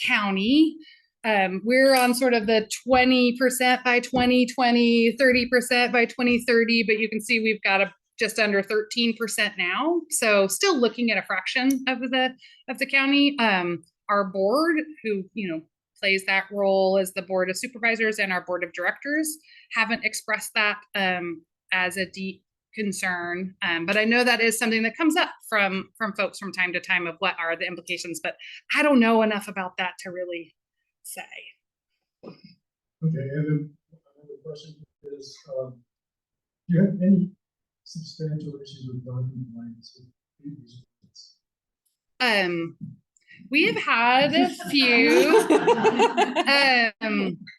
county. We're on sort of the 20% by 2020, 30% by 2030, but you can see we've got just under 13% now. So still looking at a fraction of the county. Our board, who, you know, plays that role as the board of supervisors and our board of directors, haven't expressed that as a deep concern. But I know that is something that comes up from folks from time to time of what are the implications, but I don't know enough about that to really say. Okay, and then another question is, do you have any substantial issues with non-compliance with these? We have had a few.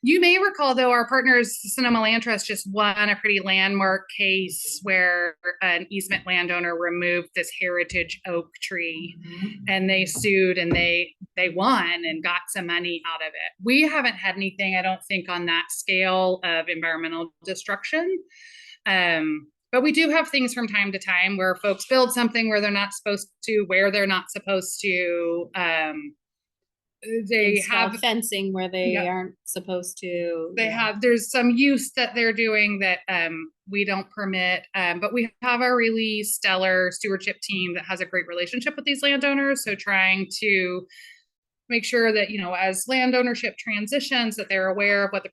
You may recall, though, our partners, Sonoma Land Trust, just won a pretty landmark case where an easement landowner removed this heritage oak tree, and they sued and they won and got some money out of it. We haven't had anything, I don't think, on that scale of environmental destruction. But we do have things from time to time where folks build something where they're not supposed to, where they're not supposed to. They Install have fencing where they Yeah. aren't supposed to. They yeah. have, there's some use that they're doing that we don't permit, but we have a really stellar stewardship team that has a great relationship with these landowners. So trying to make sure that, you know, as land ownership transitions, that they're aware of what the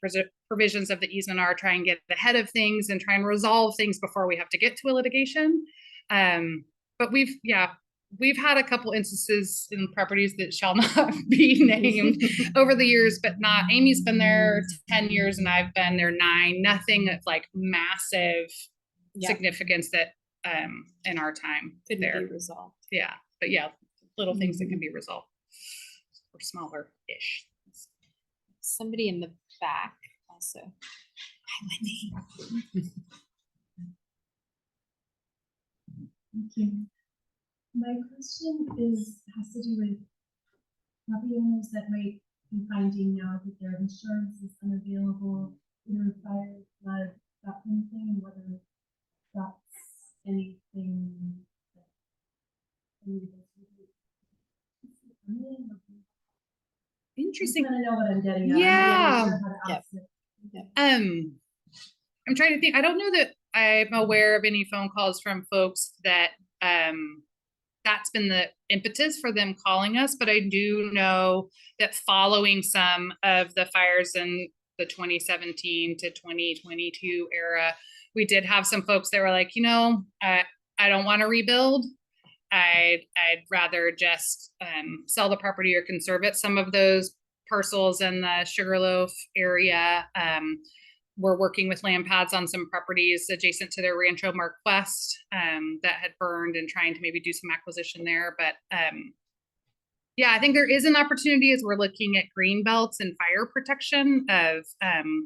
provisions of the easement are, try and get ahead of things and try and resolve things before we have to get to a litigation. But we've had a couple instances in properties that shall not be named over the years, but not, Amy's been there 10 years and I've been there 9, nothing of like massive significance that in our time Couldn't there. be resolved. Yeah, but yeah, little things that can be resolved or smaller-ish. Somebody in the back also. Hi, Wendy. Thank you. My question has to do with property owners that might be finding now that their insurance is unavailable, either fire, flood, that kind of thing, and whether that's anything that Interesting. I know what I'm getting at. Yeah. I'm not sure how to ask it. I'm trying to think. I don't know that I'm aware of any phone calls from folks that that's been the impetus for them calling us, but I do know that following some of the fires in the 2017 to 2022 era, we did have some folks that were like, you know, I don't want to rebuild. I'd rather just sell the property or conserve it. Some of those parcels in the Sugarloaf area, we're working with land pads on some properties adjacent to their Rancho Marquest that had burned and trying to maybe do some acquisition there. But yeah, I think there is an opportunity as we're looking at green belts and fire protection of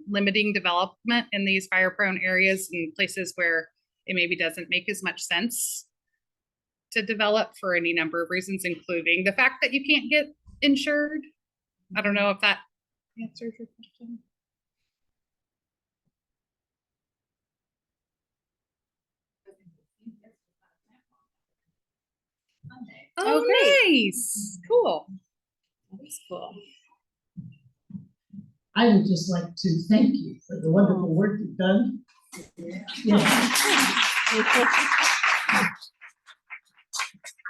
limiting development in these fire prone areas and places where it maybe doesn't make as much sense to develop for any number of reasons, including the fact that you can't get insured. I don't know if that answers your question. Oh, nice. Cool. That's cool. I would just like to thank you for the wonderful work you've done.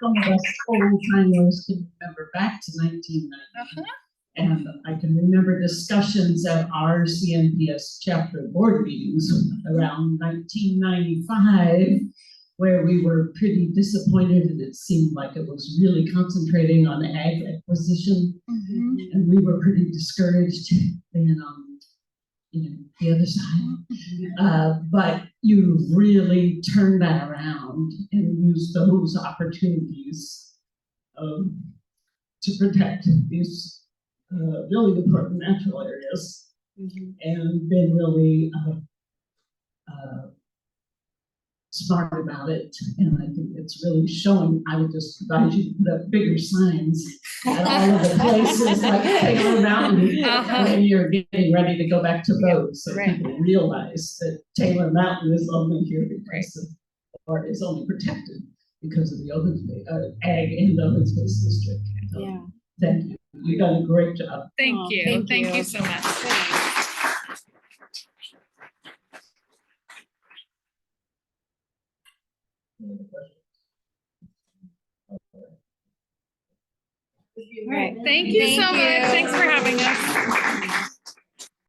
Some of us old timers can remember back to 1990. And I can remember discussions at our CNPS chapter board meetings around 1995, where we were pretty disappointed and it seemed like it was really concentrating on ag acquisition. And we were pretty discouraged being on the other side. But you really turned that around and used those opportunities to protect these really important natural areas and been really smart about it. And I think it's really showing. I would just advise you to put up bigger signs at all of the places like Taylor Mountain when you're getting ready to go back to vote, so people realize that Taylor Mountain is only here because or is only protected because of the open space, ag and open space district. So, thank you. You've done a great job. Thank you. Thank you so much. All right. Thank you so much. Thanks for having us.